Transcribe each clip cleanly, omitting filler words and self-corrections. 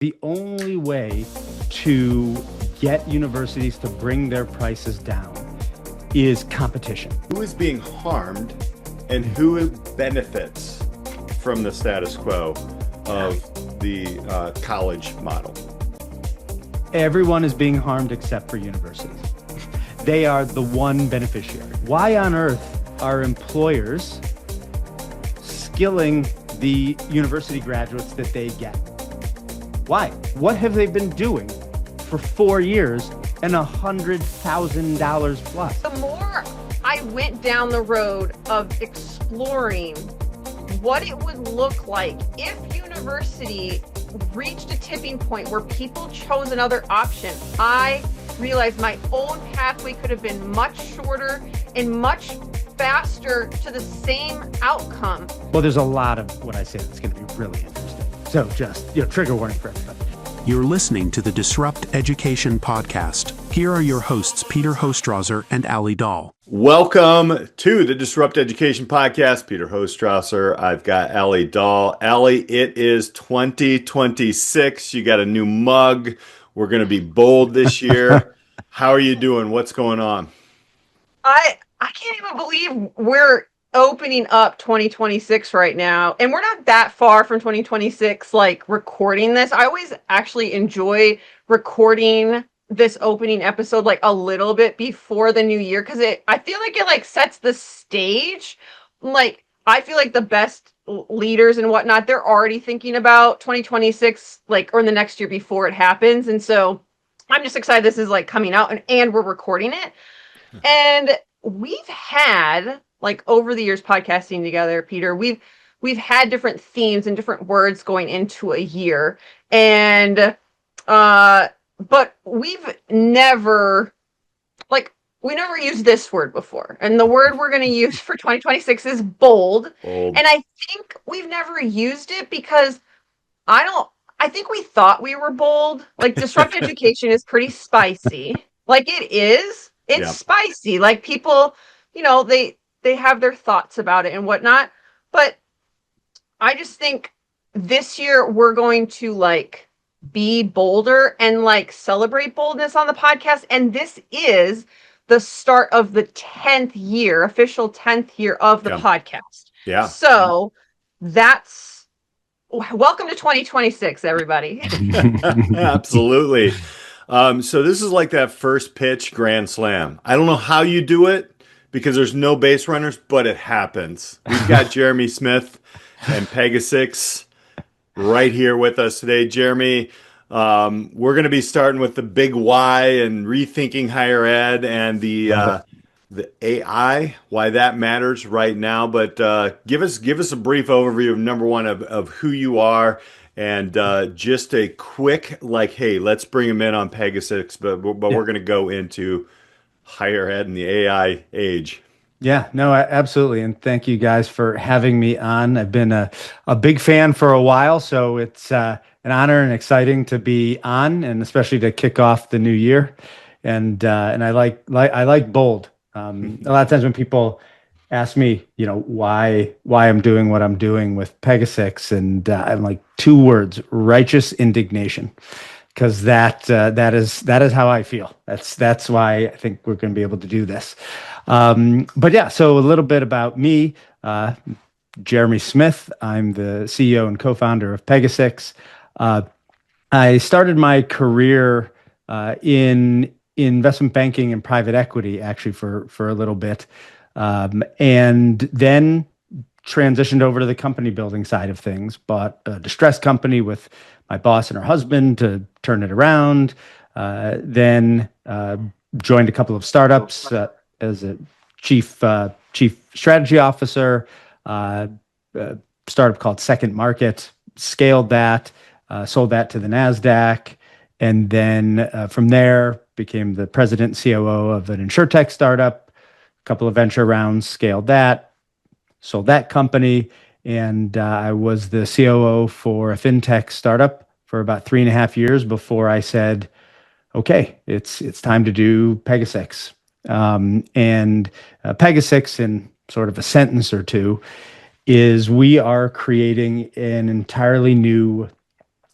The only way to get universities to bring their prices down is competition. Who is being harmed and who benefits from the status quo of the college model? Everyone is being harmed except for universities. They are the one beneficiary. Why on earth are employers skilling the university graduates that they get? Why? What have they been doing for 4 years and $100,000 plus? The more I went down the road of exploring what it would look like if university reached a tipping point where people chose another option, I realized my own pathway could have been much shorter and much faster to the same outcome. Well, there's a lot of what I say that's going to be really interesting. So just, trigger warning for everybody. You're listening to the Disrupt Education Podcast. Here are your hosts, Peter Hostrauser and Alli Dahl. Welcome to the Disrupt Education Podcast. Peter Hostrauser. I've got Alli Dahl. Alli, it is 2026. You got a new mug. We're going to be bold this year. How are you doing? What's going on? I can't even believe we're opening up 2026 right now, and we're not that far from 2026 like recording this. I always actually enjoy recording this opening episode like a little bit before the new year, because I feel like it like sets the stage. Like I feel like the best leaders and whatnot, they're already thinking about 2026 like or in the next year before it happens. And so I'm just excited this is like coming out and we're recording it. And we've had, like, over the years podcasting together, Peter, we've had different themes and different words going into a year. And but we've never used this word before. And the word we're going to use for 2026 is bold. And I think we've never used it because I think we thought we were bold. Like, disrupt education is pretty spicy. Like, it is. It's spicy. Like, people, they have their thoughts about it and whatnot. But I just think this year we're going to like be bolder and like celebrate boldness on the podcast. And this is the start of the 10th year, official 10th year of the podcast. Yeah. So welcome to 2026, everybody. Absolutely. So this is like that first pitch grand slam. I don't know how you do it because there's no base runners, but it happens. We've got Jeremy Smith and PEGA6 right here with us today. Jeremy, we're going to be starting with the big why and rethinking higher ed and the AI, why that matters right now. But give us a brief overview of number one of who you are. And just a quick, hey, let's bring him in on PEGA6, but we're going to go into higher ed and the AI age. Yeah, no, absolutely. And thank you guys for having me on. I've been a big fan for a while, so it's an honor and exciting to be on, and especially to kick off the new year. And I like bold. A lot of times when people ask me, why I'm doing what I'm doing with PEGA6, and I'm like, 2 words: righteous indignation, because that is how I feel. That's why I think we're going to be able to do this. But yeah, so a little bit about me, Jeremy Smith. I'm the CEO and co-founder of PEGA6. I started my career in investment banking and private equity, actually for a little bit. And then transitioned over to the company building side of things, bought a distressed company with my boss and her husband to turn it around. Then joined a couple of startups as a chief strategy officer, startup called Second Market, scaled that, sold that to the NASDAQ. And then from there became the president and COO of an insurtech startup. Couple of venture rounds, scaled that, sold that company, and I was the COO for a fintech startup for about 3.5 years before I said, okay, it's time to do PEGA6. And PEGA6, in sort of a sentence or two, is we are creating an entirely new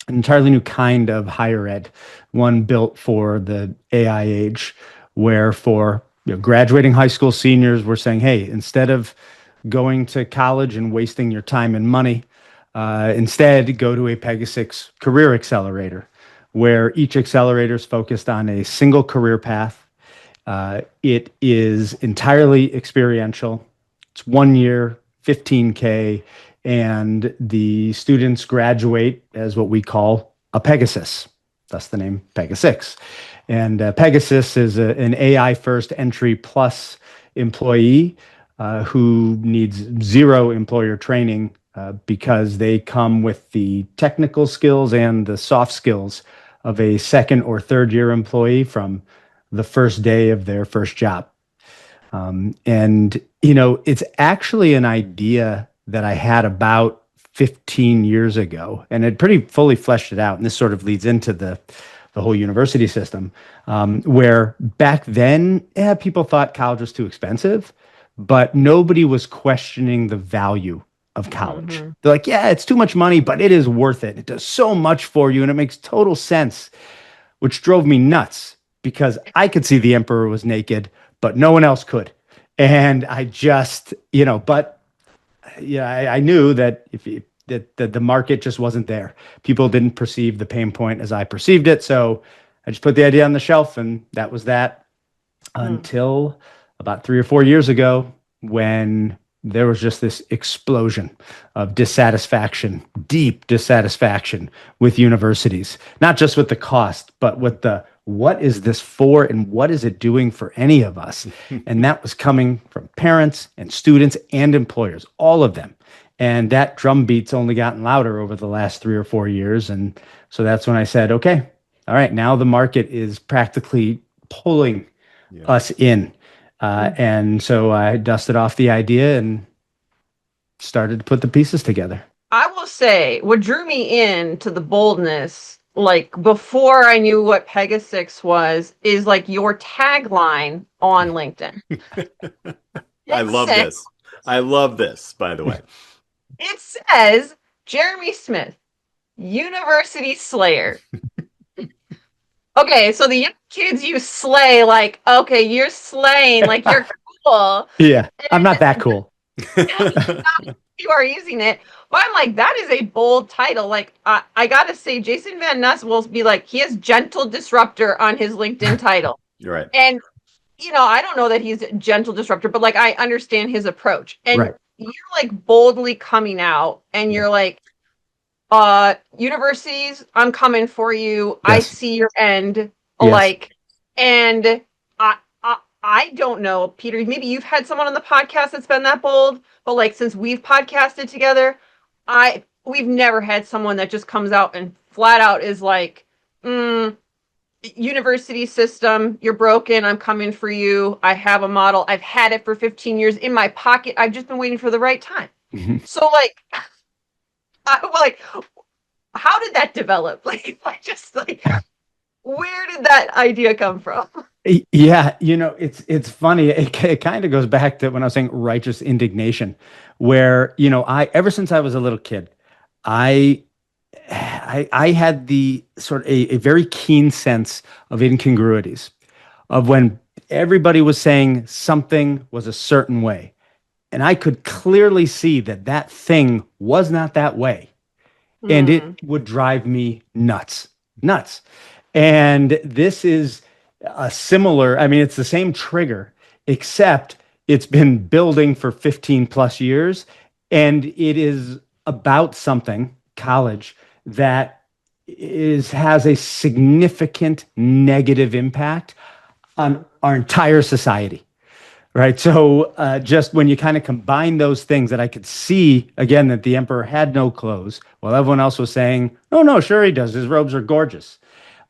an entirely new kind of higher ed, one built for the AI age, where for graduating high school seniors, we're saying, hey, instead of going to college and wasting your time and money, instead go to a PEGA6 career accelerator, where each accelerator is focused on a single career path. It is entirely experiential. It's 1 year, 15K, and the students graduate as what we call a Pegasus. Thus the name PEGA6. And Pegasus is an AI first entry plus employee who needs zero employer training because they come with the technical skills and the soft skills of a second or third year employee from the first day of their first job. And, it's actually an idea that I had about 15 years ago and had pretty fully fleshed it out. And this sort of leads into the whole university system, where back then, people thought college was too expensive, but nobody was questioning the value of college. Mm-hmm. They're like, yeah, it's too much money, but it is worth it. It does so much for you and it makes total sense, which drove me nuts because I could see the emperor was naked, but no one else could. And I just, but I knew that that the market just wasn't there. People didn't perceive the pain point as I perceived it. So I just put the idea on the shelf and that was that until about 3 or 4 years ago when there was just this explosion of dissatisfaction, deep dissatisfaction with universities, not just with the cost, but with the what is this for and what is it doing for any of us? And that was coming from parents and students and employers, all of them. And that drumbeat's only gotten louder over the last 3 or 4 years. And so that's when I said, okay, all right, now the market is practically pulling us in. And so I dusted off the idea and started to put the pieces together. I will say what drew me in to the boldness, like before I knew what PEGA6 was, is like your tagline on LinkedIn. I love this, by the way. It says, Jeremy Smith, University Slayer. Okay, so the young kids you slay, like, okay, you're slaying, like you're cool. Yeah, I'm not that cool. You are using it. But I'm like, that is a bold title. Like, I got to say, Jason Van Ness will be like, he has gentle disruptor on his LinkedIn title. You're right. And, I don't know that he's a gentle disruptor, but like, I understand his approach. And you're like boldly coming out and you're like, universities, I'm coming for you. Yes. I see your end. Yes. Like, and I don't know, Peter, maybe you've had someone on the podcast that's been that bold, but like, since we've podcasted together, we've never had someone that just comes out and flat out is like, university system, you're broken. I'm coming for you. I have a model. I've had it for 15 years in my pocket. I've just been waiting for the right time. Mm-hmm. So like, how did that develop? Where did that idea come from? Yeah, it's funny. It kind of goes back to when I was saying righteous indignation, where ever since I was a little kid, I had the sort of a very keen sense of incongruities, of when everybody was saying something was a certain way, and I could clearly see that thing was not that way, and it would drive me nuts. And this is a similar, it's the same trigger, except it's been building for 15 plus years. And it is about something, college, that has a significant negative impact on our entire society. Right. So just when you kind of combine those things that I could see, again, that the emperor had no clothes, while everyone else was saying, oh, no, sure he does. His robes are gorgeous.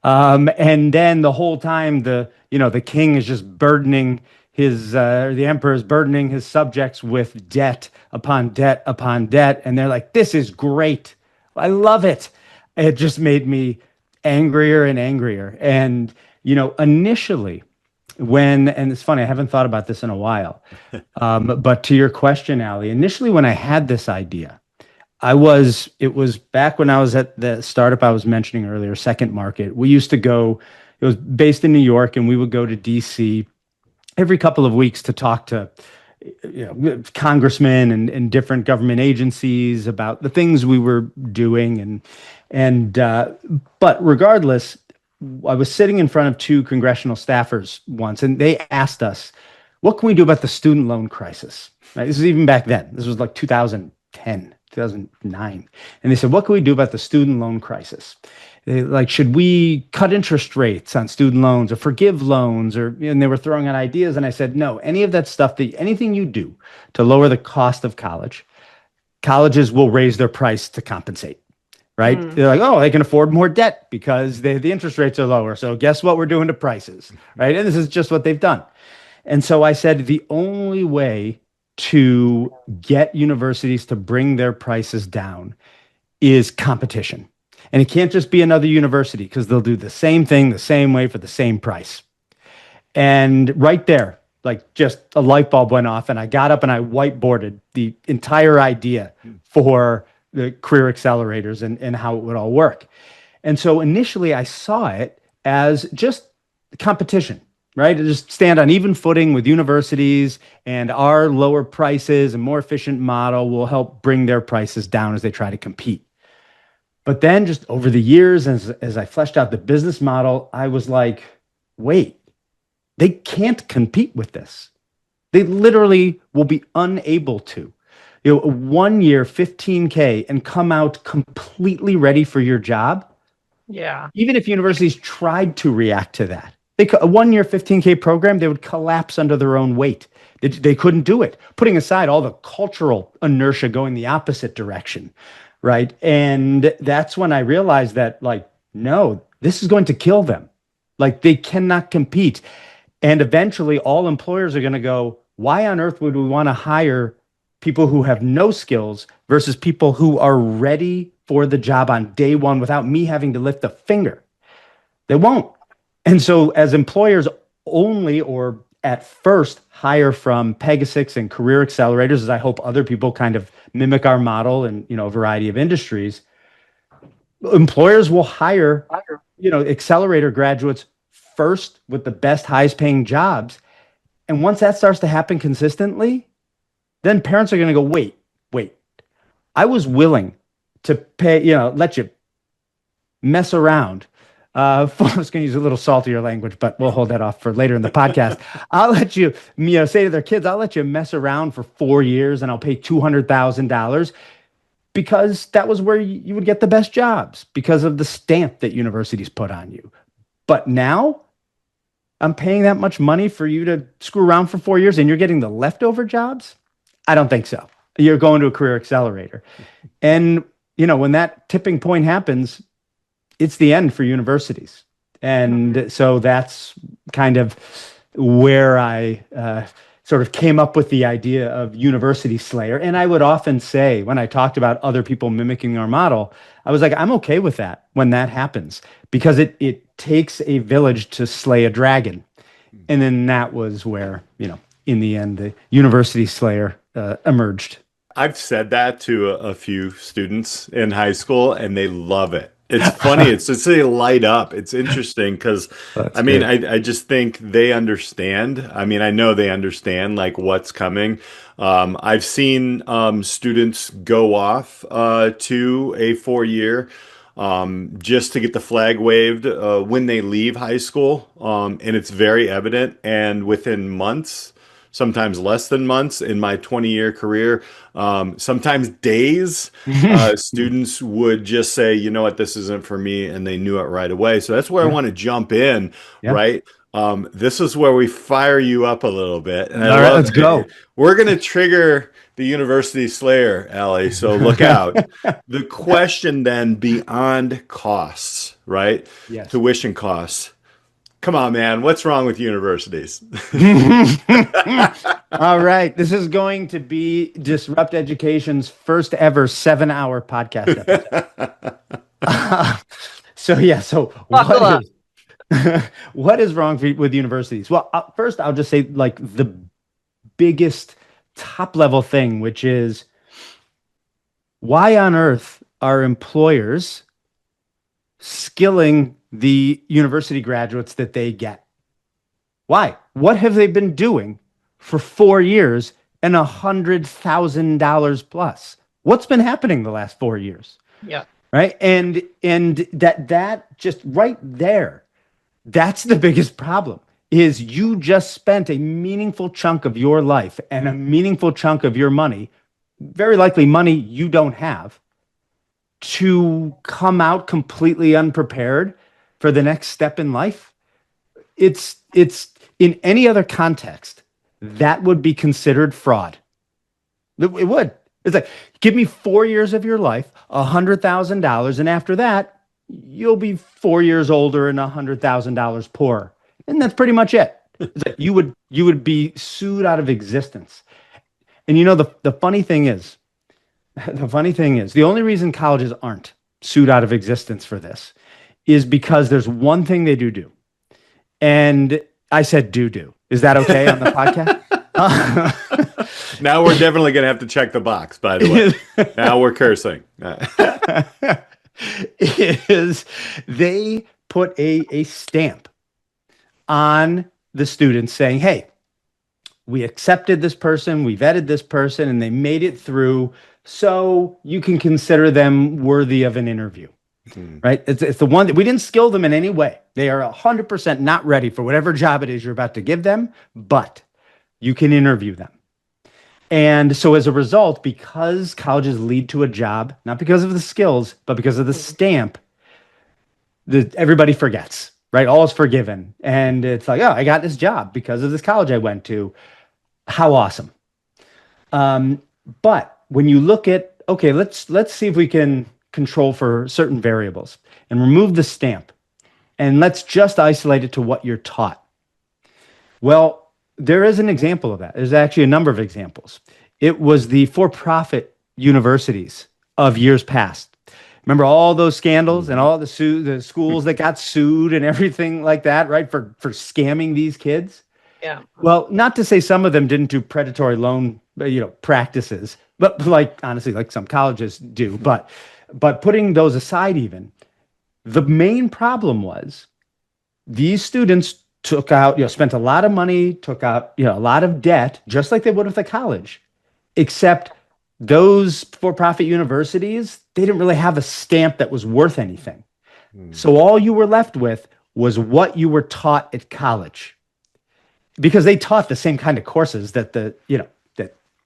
And then the whole time the king is just burdening the emperor is burdening his subjects with debt upon debt upon debt. And they're like, this is great. I love it. It just made me angrier and angrier. And, initially and it's funny, I haven't thought about this in a while, but to your question, Alli, initially when I had this idea, It was back when I was at the startup I was mentioning earlier, Second Market. We used to go, it was based in New York, and we would go to DC every couple of weeks to talk to congressmen and different government agencies about the things we were doing. But regardless, I was sitting in front of two congressional staffers once, and they asked us, what can we do about the student loan crisis? Right? This is even back then. This was like 2010, 2009. And they said, what can we do about the student loan crisis? Like, should we cut interest rates on student loans or forgive loans? And they were throwing out ideas. And I said, no, any of that stuff, anything you do to lower the cost of college, colleges will raise their price to compensate. Right? They're like, oh, they can afford more debt because the interest rates are lower. So guess what we're doing to prices, right? And this is just what they've done. And so I said, the only way to get universities to bring their prices down is competition. And it can't just be another university, because they'll do the same thing the same way for the same price. And right there, like, just a light bulb went off, and I got up and I whiteboarded the entire idea for the career accelerators and how it would all work. And so initially I saw it as just competition, right? To just stand on even footing with universities, and our lower prices and more efficient model will help bring their prices down as they try to compete. But then just over the years, as I fleshed out the business model, I was like, wait, they can't compete with this. They literally will be unable to. 1 year, 15K, and come out completely ready for your job. Yeah. Even if universities tried to react to that, a 1 year, 15K program, they would collapse under their own weight. They couldn't do it, putting aside all the cultural inertia going the opposite direction, right? And that's when I realized that, like, no, this is going to kill them. Like, they cannot compete. And eventually all employers are going to go, why on earth would we want to hire people who have no skills versus people who are ready for the job on day one without me having to lift a finger? They won't. And so as employers only, or at first, hire from PEGA6 and career accelerators, as I hope other people kind of mimic our model in, a variety of industries, employers will hire, accelerator graduates first with the best, highest paying jobs. And once that starts to happen consistently, then parents are going to go, wait, I was willing to pay, let you mess around. I was going to use a little saltier language, but we'll hold that off for later in the podcast. I'll let you, say to their kids, I'll let you mess around for 4 years and I'll pay $200,000, because that was where you would get the best jobs because of the stamp that universities put on you. But now I'm paying that much money for you to screw around for 4 years and you're getting the leftover jobs? I don't think so. You're going to a career accelerator. And, when that tipping point happens, it's the end for universities. And so that's kind of where I sort of came up with the idea of University Slayer. And I would often say, when I talked about other people mimicking our model, I was like, I'm okay with that when that happens, because it takes a village to slay a dragon. And then that was where, in the end, the University Slayer emerged. I've said that to a few students in high school, and they love it. It's funny. It's just, they light up. It's interesting because, I just think they understand. I know they understand, like, what's coming. I've seen students go off to a 4 year just to get the flag waved when they leave high school. And it's very evident. And within months, sometimes less than months in my 20-year career, sometimes days, students would just say, you know what, this isn't for me. And they knew it right away. So that's where I want to jump in, right? This is where we fire you up a little bit. And all right, let's go. We're going to trigger the University Slayer, Alli. So look out. The question then, beyond costs, right? Yes. Tuition costs. Come on, man. What's wrong with universities? All right. This is going to be Disrupt Education's first ever 7-hour podcast episode. So what is wrong with universities? Well, first, I'll just say, like, the biggest top level thing, which is Why on earth are employers skilling the university graduates that they get? Why? What have they been doing for 4 years and $100,000 plus? What's been happening the last 4 years? Yeah. Right. And that just right there, that's the biggest problem is you just spent a meaningful chunk of your life and a meaningful chunk of your money, very likely money you don't have, to come out completely unprepared for the next step in life. It's in any other context, that would be considered fraud. It would. It's like, give me 4 years of your life, $100,000, and after that, you'll be 4 years older and $100,000 poorer, and that's pretty much it. It's like you would be sued out of existence. And the funny thing is, the only reason colleges aren't sued out of existence for this is because there's one thing they do, and I said do. Is that okay on the podcast? Now we're definitely going to have to check the box, by the way. Now we're cursing. Is they put a stamp on the students saying, hey, we accepted this person, we vetted this person, and they made it through, so you can consider them worthy of an interview. Right? It's the one that we didn't skill them in any way. They are 100% not ready for whatever job it is you're about to give them, but you can interview them. And so as a result, because colleges lead to a job, not because of the skills, but because of the stamp, everybody forgets, right? All is forgiven. And it's like, oh, I got this job because of this college I went to. How awesome. But when you look at, okay, let's see if we can control for certain variables and remove the stamp. And let's just isolate it to what you're taught. Well, there is an example of that. There's actually a number of examples. It was the for-profit universities of years past. Remember all those scandals and all the schools that got sued and everything like that, right? For scamming these kids. Yeah. Well, not to say some of them didn't do predatory loan, practices, but honestly, like some colleges do. But putting those aside, even the main problem was these students took out, spent a lot of money, took out, a lot of debt, just like they would with a college, except those for-profit universities, they didn't really have a stamp that was worth anything. So all you were left with was what you were taught at college, because they taught the same kind of courses that that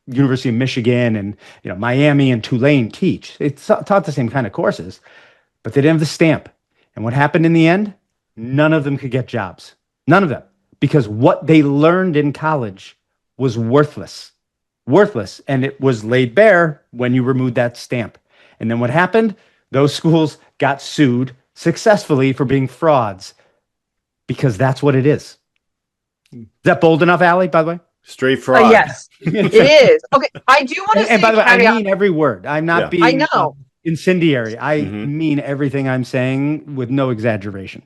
University of Michigan and Miami and Tulane teach. They taught the same kind of courses, but they didn't have the stamp. And what happened in the end? None of them could get jobs. None of them, because what they learned in college was worthless, and it was laid bare when you removed that stamp. And then what happened? Those schools got sued successfully for being frauds, because that's what it is. Is that bold enough, Alli, by the way? Straight fraud. Yes, it is. Okay, I do want to say, and by the way, I mean every word. I'm not being I know. Incendiary. I mean everything I'm saying with no exaggeration.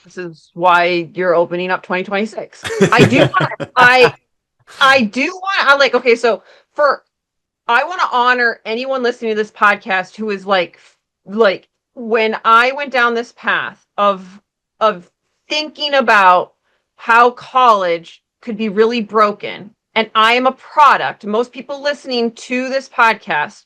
This is why you're opening up 2026. I do want. I do want. Okay. So I want to honor anyone listening to this podcast who is like when I went down this path of thinking about how college could be really broken, and I am a product. Most people listening to this podcast,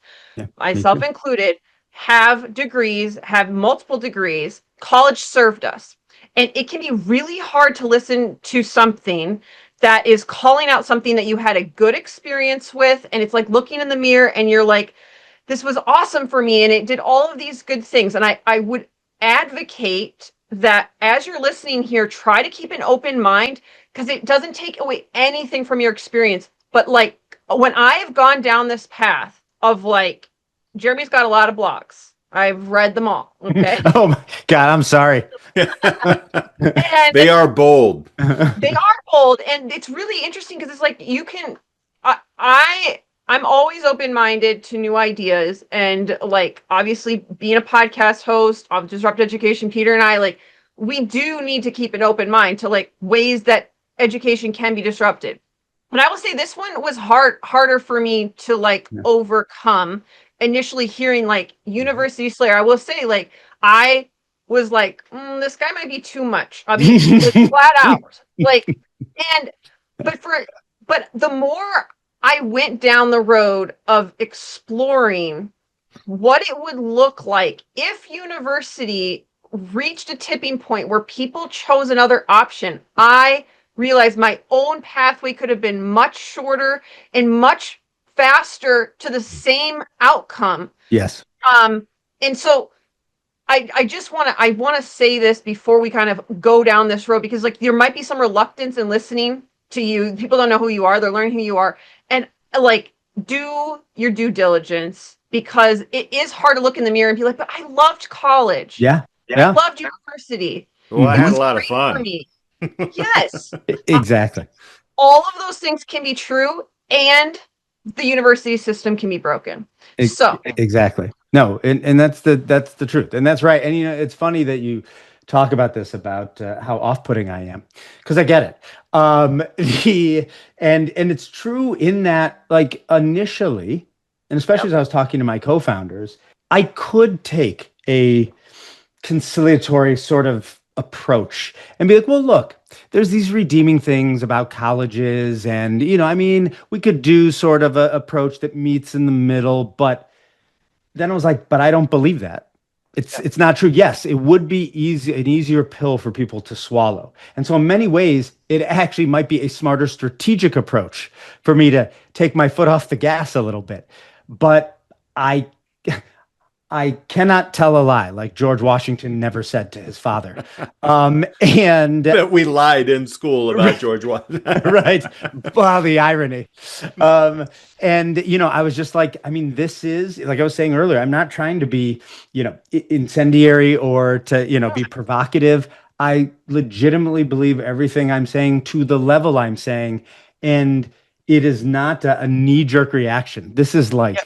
myself included, have degrees, have multiple degrees. College served us. And it can be really hard to listen to something that is calling out something that you had a good experience with. And it's like looking in the mirror and you're like, this was awesome for me. And it did all of these good things. And I would advocate that as you're listening here, try to keep an open mind, because it doesn't take away anything from your experience. But when I have gone down this path of Jeremy's got a lot of blogs. I've read them all. Okay. Oh my God, I'm sorry. They are bold. They are bold, and it's really interesting because it's like you can. I'm always open-minded to new ideas, and obviously being a podcast host of Disrupt Education, Peter and I we do need to keep an open mind to ways that education can be disrupted. But I will say this one was harder for me to overcome. initially hearing like University Slayer, I will say, like, I was like, this guy might be too much. I'll be like, flat out. Like, and, but the more I went down the road of exploring what it would look like if university reached a tipping point where people chose another option, I realized my own pathway could have been much shorter and much faster to the same outcome. Yes. And so I just want to say this before we kind of go down this road, because like there might be some reluctance in listening to you. People don't know who you are. They're learning who you are. And like, do your due diligence, because it is hard to look in the mirror and be like, but I loved college. Yeah. I loved university. Well, I It had was a lot of great for fun. me. Yes. Exactly. All of those things can be true, and the university system can be broken. So Exactly. No, and that's the truth, and that's right. And it's funny that you talk about this, about how off-putting I am, because I get it. And it's true in that, like, initially, and especially as I was talking to my co-founders, I could take a conciliatory sort of approach and be like, well, look, there's these redeeming things about colleges, and I mean, we could do sort of a approach that meets in the middle, but then I was like, but I don't believe that. It's not true. Yes, it would be an easier pill for people to swallow. And so in many ways, it actually might be a smarter strategic approach for me to take my foot off the gas a little bit. But I cannot tell a lie, like George Washington never said to his father. And That we lied in school about George Washington. right. Wow, the irony. And I was just like, I mean, this is, like I was saying earlier, I'm not trying to be, incendiary or to, be provocative. I legitimately believe everything I'm saying to the level I'm saying. And it is not a knee-jerk reaction. This is like,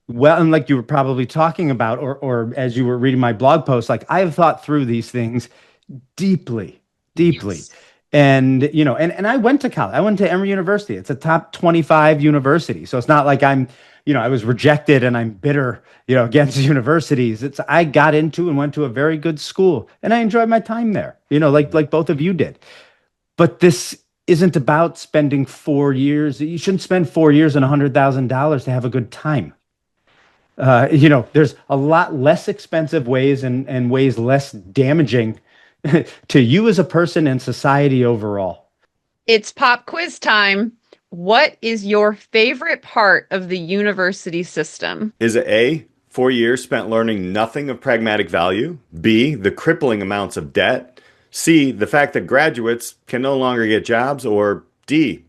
well, and like you were probably talking about, or as you were reading my blog post, like I've thought through these things deeply. Yes. And, and I went to college. I went to Emory University. It's a top 25 university. So it's not like I was rejected and I'm bitter, against universities. I got into and went to a very good school, and I enjoyed my time there, like both of you did. But this isn't about spending 4 years. You shouldn't spend 4 years and $100,000 to have a good time. There's a lot less expensive ways and ways less damaging to you as a person and society overall. It's pop quiz time. What is your favorite part of the university system? Is it A, 4 years spent learning nothing of pragmatic value? B, the crippling amounts of debt? C, the fact that graduates can no longer get jobs? Or D,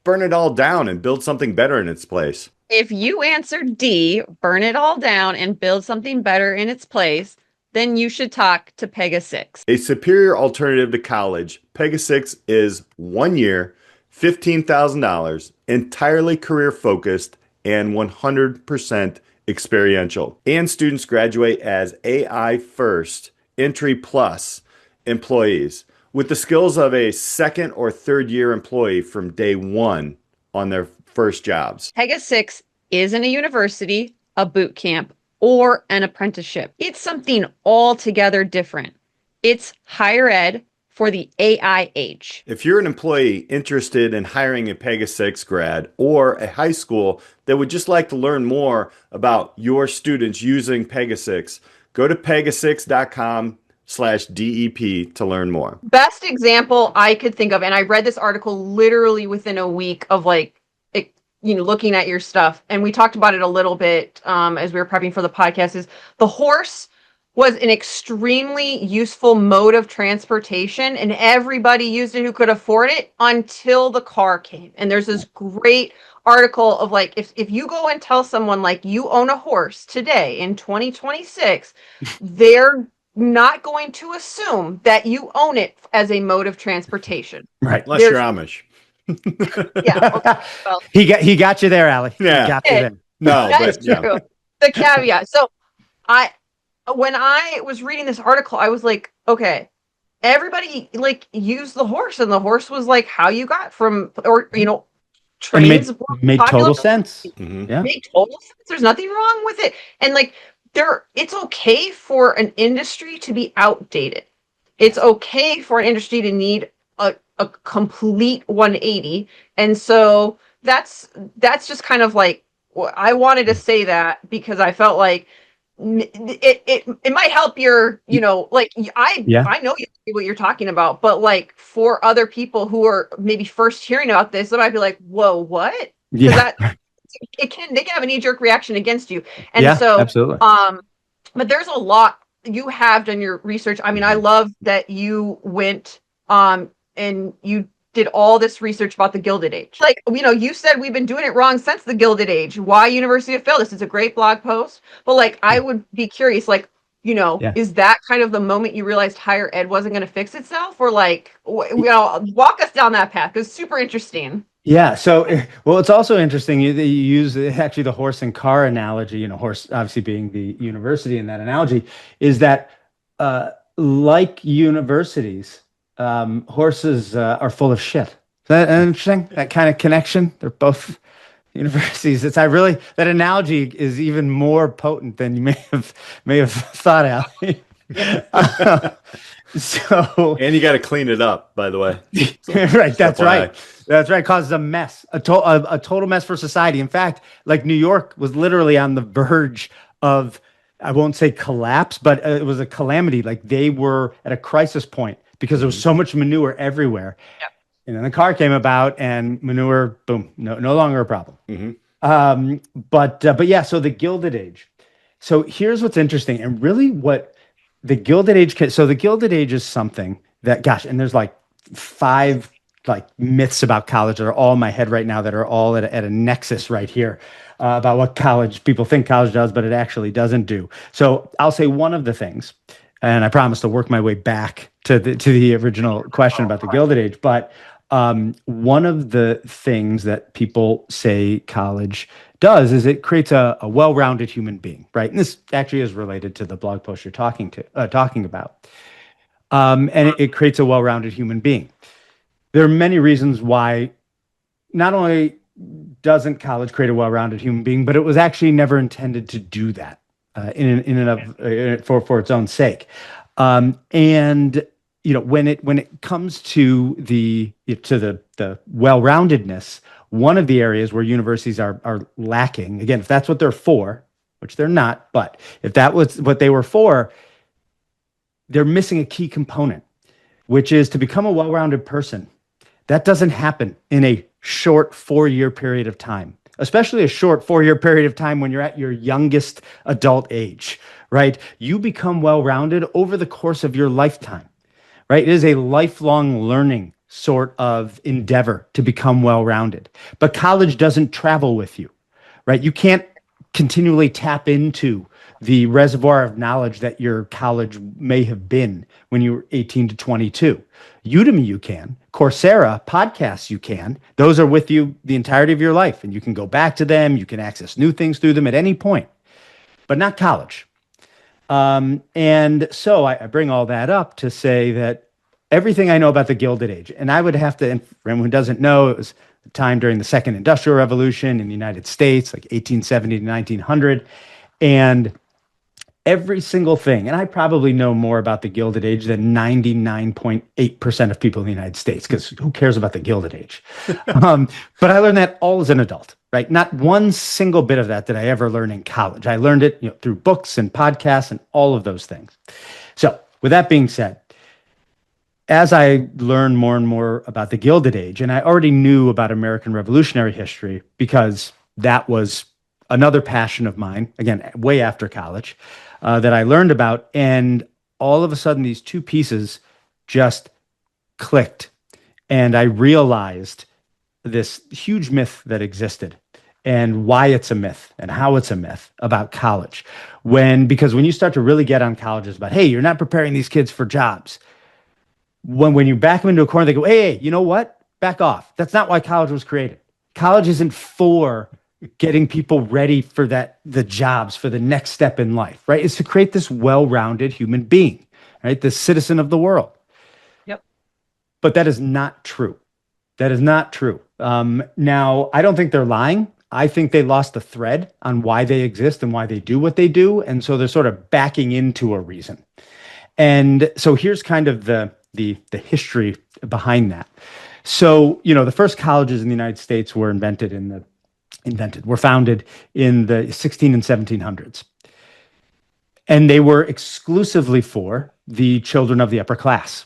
burn it all down and build something better in its place? If you answered D, burn it all down and build something better in its place, then you should talk to PEGA6. A superior alternative to college, PEGA6 is 1 year, $15,000, entirely career focused, and 100% experiential. And students graduate as AI first, entry plus employees with the skills of a second or third year employee from day one on their first jobs. PEGA6 isn't a university, a boot camp, or an apprenticeship. It's something altogether different. It's higher ed for the AI age. If you're an employee interested in hiring a PEGA6 grad, or a high school that would just like to learn more about your students using PEGA6, go to pega6.com/DEP to learn more. Best example I could think of, and I read this article literally within a week of looking at your stuff, and we talked about it a little bit as we were prepping for the podcast, is the horse was an extremely useful mode of transportation, and everybody used it who could afford it until the car came. And there's this great article of like, if you go and tell someone like you own a horse today in 2026, they're not going to assume that you own it as a mode of transportation. Right. Unless you're Amish. Yeah. Okay, well, he got you there, Alli. Yeah. He got you there. No, that is true. The caveat. So when I was reading this article, I was like, okay, everybody like used the horse, and the horse was like how you got from, or And it trains were made popular. total sense. Mhm. Yeah. Make total sense. There's nothing wrong with it. And like it's okay for an industry to be outdated. It's okay for an industry to need a complete 180. And so that's just kind of like I wanted to say that because I felt like it might help your, like Yeah. I know what you're talking about, but like for other people who are maybe first hearing about this, they might be like, whoa, what? Because Yeah. they can have a knee-jerk reaction against you. And Yeah, so absolutely. but there's a lot you have done your research. I mean, I love that you went and you did all this research about the Gilded Age. Like, you said we've been doing it wrong since the Gilded Age. Why university have failed us? It's a great blog post. But like I would be curious, like, Yeah. is that kind of the moment you realized higher ed wasn't going to fix itself? Or like, walk us down that path because it's super interesting. Yeah. So, well, it's also interesting you use actually the horse and car analogy, horse obviously being the university in that analogy, is that like universities, horses are full of shit. Is that interesting? That kind of connection? They're both universities. That analogy is even more potent than you may have thought, Alli. So And you got to clean it up, by the way. right, that's FYI. right. That's right. Causes a mess, a total mess for society. In fact, like New York was literally on the verge of, I won't say collapse, but it was a calamity. Like they were at a crisis point because there was so much manure everywhere. Yep. And then the car came about, and manure, boom, no longer a problem. But yeah, so the Gilded Age. So here's what's interesting, and really what the Gilded Age. So the Gilded Age is something that, gosh, and there's like 5 like myths about college that are all in my head right now that are all at a nexus right here about what people think college does, but it actually doesn't do. So I'll say one of the things, and I promise to work my way back to the original question about the Gilded Age, but one of the things that people say college does is it creates a well-rounded human being, right? And this actually is related to the blog post you're talking about. And it creates a well-rounded human being. There are many reasons why not only doesn't college create a well-rounded human being, but it was actually never intended to do that in and of for its own sake. And when it comes to the well-roundedness, one of the areas where universities are lacking, again, if that's what they're for, which they're not, but if that was what they were for, they're missing a key component, which is to become a well-rounded person. That doesn't happen in a short 4-year period of time, especially a short 4-year period of time when you're at your youngest adult age, right? You become well-rounded over the course of your lifetime, right? It is a lifelong learning sort of endeavor to become well-rounded. But college doesn't travel with you, right? You can't continually tap into the reservoir of knowledge that your college may have been when you were 18 to 22. Udemy, you can. Coursera, podcasts, you can. Those are with you the entirety of your life, and you can go back to them. You can access new things through them at any point, but not college. And so I bring all that up to say that everything I know about the Gilded Age, and I would have to, and for anyone who doesn't know, it was the time during the Second Industrial Revolution in the United States, like 1870 to 1900, and every single thing, and I probably know more about the Gilded Age than 99.8% of people in the United States, because who cares about the Gilded Age? But I learned that all as an adult, right? Not one single bit of that did I ever learn in college. I learned it through books and podcasts and all of those things. So with that being said, as I learned more and more about the Gilded Age, and I already knew about American Revolutionary history because that was another passion of mine, again, way after college, that I learned about. And all of a sudden, these two pieces just clicked. And I realized this huge myth that existed and why it's a myth and how it's a myth about college. Because when you start to really get on colleges about, hey, you're not preparing these kids for jobs. When you back them into a corner, they go, hey, you know what? Back off. That's not why college was created. College isn't for getting people ready for the jobs, for the next step in life, right? It's to create this well-rounded human being, right? The citizen of the world. Yep. But that is not true. That is not true. Now, I don't think they're lying. I think they lost the thread on why they exist and why they do what they do. And so they're sort of backing into a reason. And so here's kind of the history behind that. So, the first colleges in the United States were were founded in the 16 and 1700s. And they were exclusively for the children of the upper class.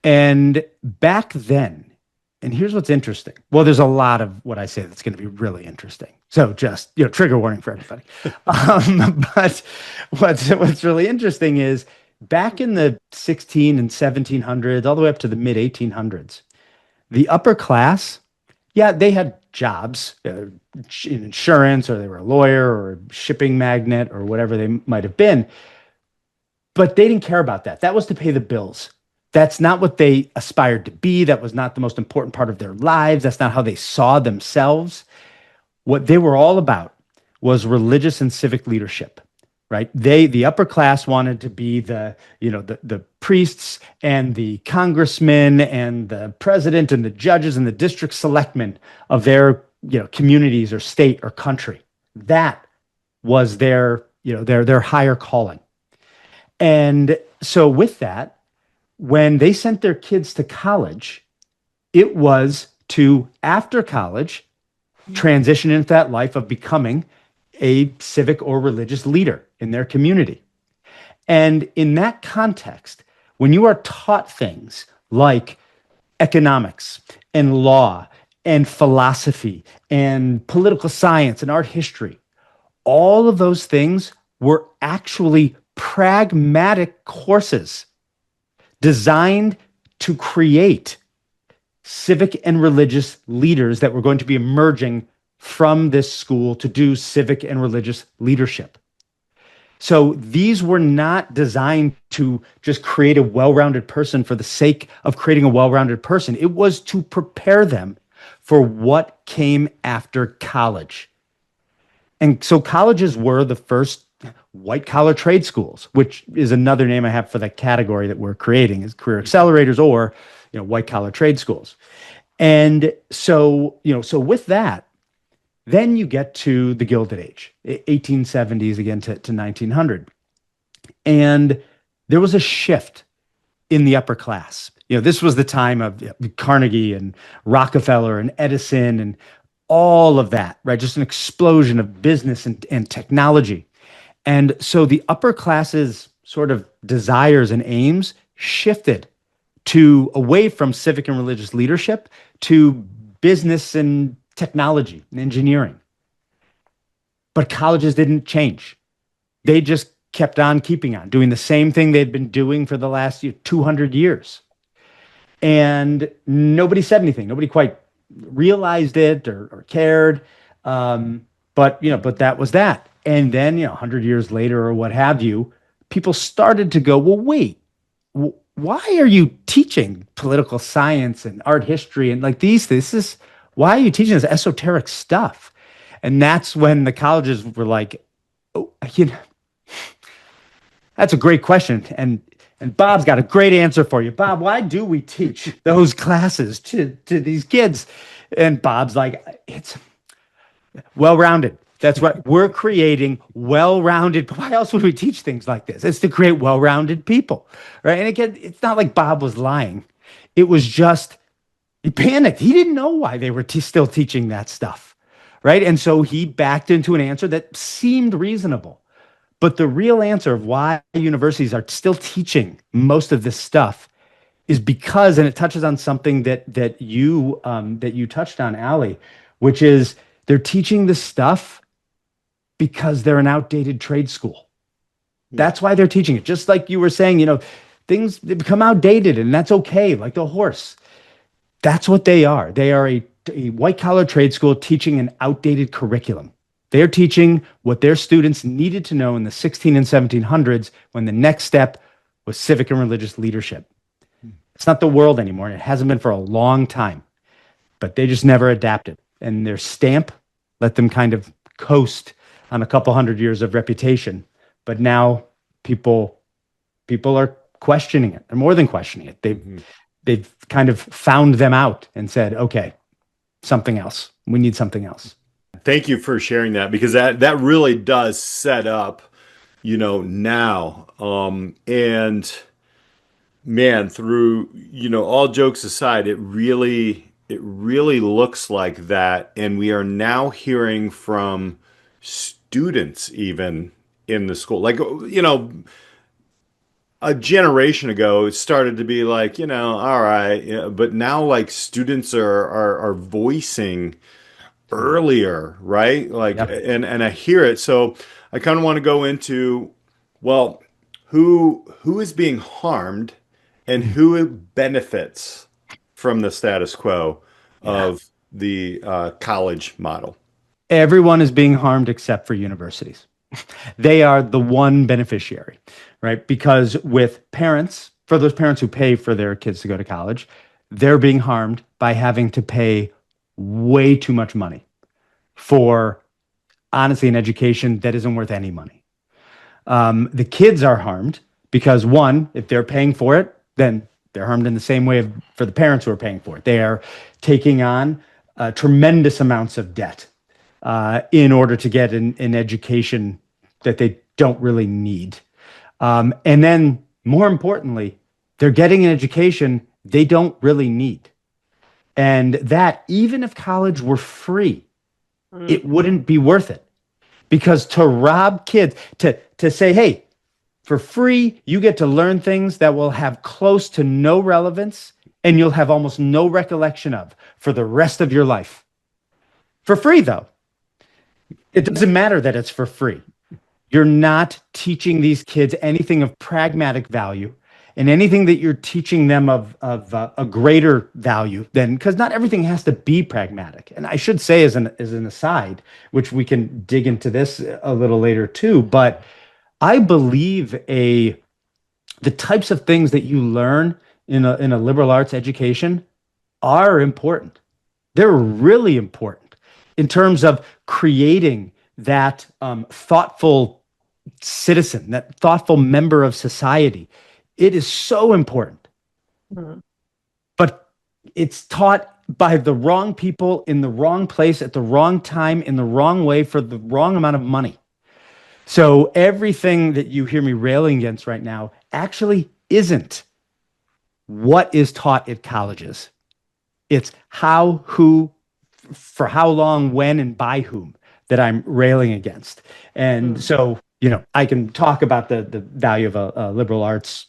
And back then, and here's what's interesting. Well, there's a lot of what I say that's going to be really interesting. So just, trigger warning for everybody. But what's really interesting is back in the 16 and 1700s, all the way up to the mid 1800s, the upper class, yeah, they had jobs, in insurance, or they were a lawyer or a shipping magnate or whatever they might have been. But they didn't care about that. That was to pay the bills. That's not what they aspired to be. That was not the most important part of their lives. That's not how they saw themselves. What they were all about was religious and civic leadership, right? The upper class wanted to be the priests and the congressmen and the president and the judges and the district selectmen of their, communities or state or country. That was their higher calling. And so with that, when they sent their kids to college, it was to, after college, transition into that life of becoming a civic or religious leader in their community. And in that context, when you are taught things like economics and law and philosophy and political science and art history, all of those things were actually pragmatic courses designed to create civic and religious leaders that were going to be emerging from this school to do civic and religious leadership. So these were not designed to just create a well-rounded person for the sake of creating a well-rounded person. It was to prepare them for what came after college. And so colleges were the first white-collar trade schools, which is another name I have for the category that we're creating, is career accelerators or white-collar trade schools. And so with that, then you get to the Gilded Age, 1870s again to 1900. And there was a shift in the upper class. This was the time of Carnegie and Rockefeller and Edison and all of that, right? Just an explosion of business and technology. And so the upper class's sort of desires and aims shifted away from civic and religious leadership to business and technology and engineering. But colleges didn't change. They just kept on keeping on, doing the same thing they'd been doing for the last 200 years. And nobody said anything. Nobody quite realized it or cared. But that was that. And then, 100 years later or what have you, people started to go, well, wait, why are you teaching political science and art history and like why are you teaching this esoteric stuff? And that's when the colleges were like, oh, that's a great question. And Bob's got a great answer for you. Bob, why do we teach those classes to these kids? And Bob's like, it's well-rounded. That's what we're creating, well-rounded. Why else would we teach things like this? It's to create well-rounded people, right? And again, it's not like Bob was lying. It was just, he panicked. He didn't know why they were still teaching that stuff, right? And so he backed into an answer that seemed reasonable. But the real answer of why universities are still teaching most of this stuff is because, and it touches on something that you touched on, Alli, which is they're teaching this stuff because they're an outdated trade school. That's why they're teaching it. Just like you were saying, things they become outdated, and that's okay, like the horse. That's what they are. They are a white-collar trade school teaching an outdated curriculum. They're teaching what their students needed to know in the 16 and 1700s when the next step was civic and religious leadership. It's not the world anymore, and it hasn't been for a long time. But they just never adapted. And their stamp let them kind of coast on a couple hundred years of reputation. But now people are questioning it. They're more than questioning it. they've kind of found them out and said, okay, something else. We need something else. Thank you for sharing that, because that really does set up, now. And man, through, all jokes aside, it really looks like that. And we are now hearing from students even in the school. Like, a generation ago, it started to be like, all right, but now like students are voicing earlier, right? Like, Yep. and I hear it. So I kind of want to go into, well, who is being harmed and who benefits from the status quo Yeah. of the college model. Everyone is being harmed except for universities. They are the one beneficiary, right? Because with parents, for those parents who pay for their kids to go to college, they're being harmed by having to pay way too much money for, honestly, an education that isn't worth any money. The kids are harmed because, one, if they're paying for it, then they're harmed in the same way for the parents who are paying for it. They are taking on tremendous amounts of debt in order to get an education that they don't really need. And then, more importantly, they're getting an education they don't really need. And that, even if college were free, it wouldn't be worth it. Because to rob kids, to say, hey, for free, you get to learn things that will have close to no relevance and you'll have almost no recollection of for the rest of your life. For free, though. It doesn't matter that it's for free. You're not teaching these kids anything of pragmatic value, and anything that you're teaching them of a greater value than, because not everything has to be pragmatic. And I should say, as an aside, which we can dig into this a little later too, but I believe the types of things that you learn in a liberal arts education are important. They're really important in terms of creating that thoughtful citizen, that thoughtful member of society. It is so important. But it's taught by the wrong people in the wrong place at the wrong time in the wrong way for the wrong amount of money. So everything that you hear me railing against right now actually isn't what is taught at colleges. It's how, who, for how long, when, and by whom that I'm railing against. And so, I can talk about the value of a liberal arts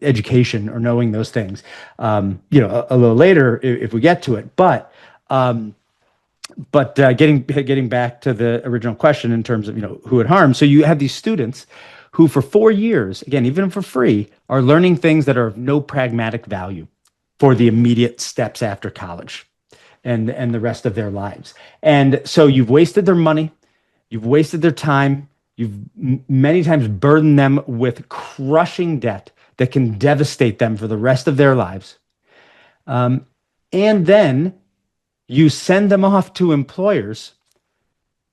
education or knowing those things, a little later if we get to it. But getting back to the original question in terms of who it harms. So you have these students who, for 4 years, again, even for free, are learning things that are of no pragmatic value for the immediate steps after college and the rest of their lives. And so you've wasted their money, you've wasted their time, you've many times burdened them with crushing debt that can devastate them for the rest of their lives. And then you send them off to employers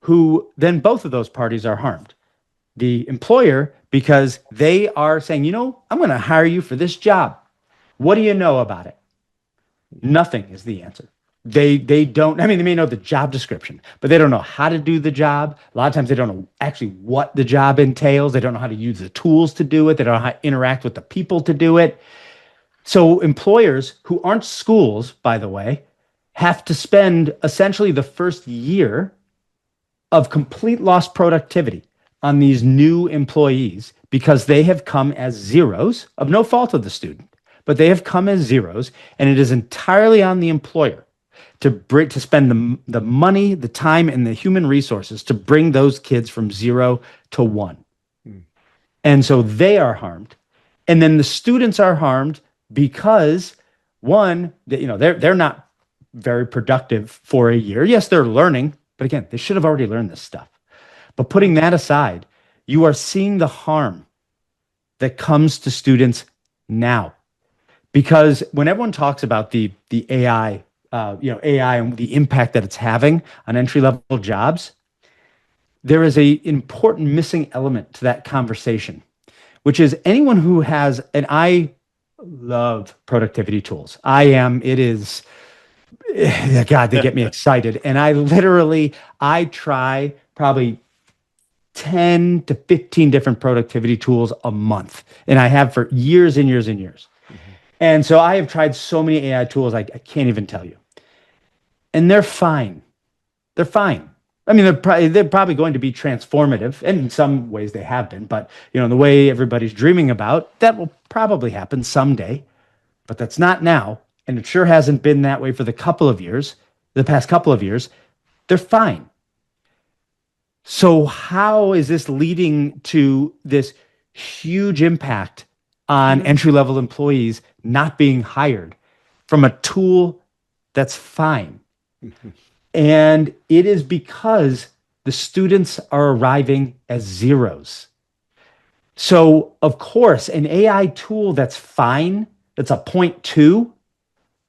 who then both of those parties are harmed. The employer, because they are saying, I'm going to hire you for this job. What do you know about it? Nothing is the answer. They don't, they may know the job description, but they don't know how to do the job. A lot of times they don't know actually what the job entails. They don't know how to use the tools to do it. They don't know how to interact with the people to do it. So employers, who aren't schools, by the way, have to spend essentially the first year of complete lost productivity on these new employees because they have come as zeros of no fault of the student, but they have come as zeros, and it is entirely on the employer to spend the money, the time, and the human resources to bring those kids from 0 to 1. And so they are harmed. And then the students are harmed because, one, they're not very productive for a year. Yes, they're learning, but again, they should have already learned this stuff. But putting that aside, you are seeing the harm that comes to students now. Because when everyone talks about the AI, AI and the impact that it's having on entry-level jobs, there is an important missing element to that conversation, which is anyone who has an eye love productivity tools. It is, God, they get me excited. And I try probably 10 to 15 different productivity tools a month. And I have for years and years and years. And so I have tried so many AI tools, I can't even tell you. And they're fine. They're fine. I mean, they're probably going to be transformative, and in some ways they have been. But the way everybody's dreaming about, that will probably happen someday. But that's not now, and it sure hasn't been that way for the past couple of years. They're fine. So how is this leading to this huge impact on entry-level employees not being hired from a tool that's fine? And it is because the students are arriving as zeros. So, of course, an AI tool that's fine, that's a 0.2,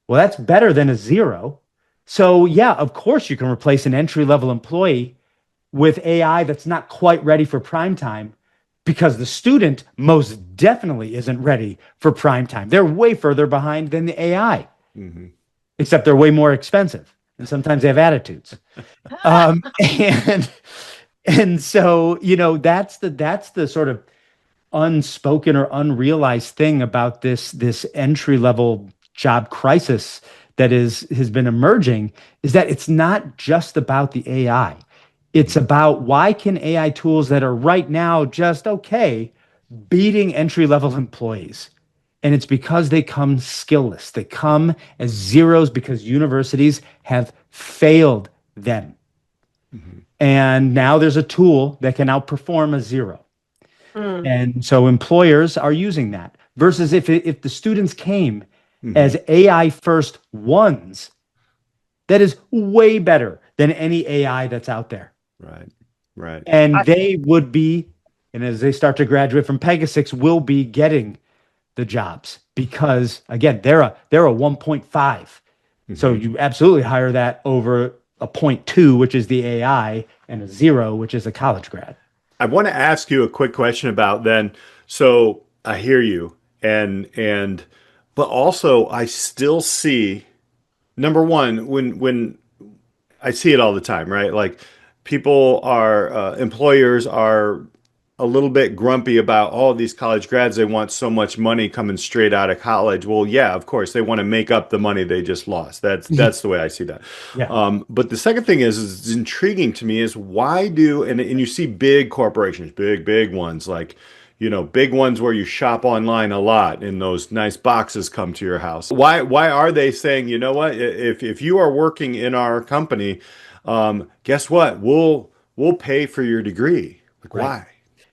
well, that's better than a 0. So, yeah, of course, you can replace an entry-level employee with AI that's not quite ready for prime time, because the student most definitely isn't ready for prime time. They're way further behind than the AI, except they're way more expensive. And sometimes they have attitudes. And so, that's the sort of unspoken or unrealized thing about this entry level job crisis that has been emerging, is that it's not just about the AI. It's about, why can AI tools that are right now just okay beating entry level employees? And it's because they come skillless. They come as zeros because universities have failed them. And now there's a tool that can outperform a 0. And so employers are using that. Versus if the students came as AI first ones, that is way better than any AI that's out there. Right. And they would be, and as they start to graduate from PEGA6, will be getting the jobs, because again, they're a 1.5. So you absolutely hire that over a 0.2, which is the AI, and a 0, which is a college grad. I want to ask you a quick question about then. So I hear you, but also I still see, number one, when I see it all the time, right? Like, employers are a little bit grumpy about all these college grads. They want so much money coming straight out of college. Well, yeah, of course, they want to make up the money they just lost. That's the way I see that. Yeah. But the second thing is intriguing to me, is why and you see big corporations, big ones, like, big ones where you shop online a lot and those nice boxes come to your house. Why are they saying, you know what, if you are working in our company, guess what? We'll pay for your degree. Like, Right. why?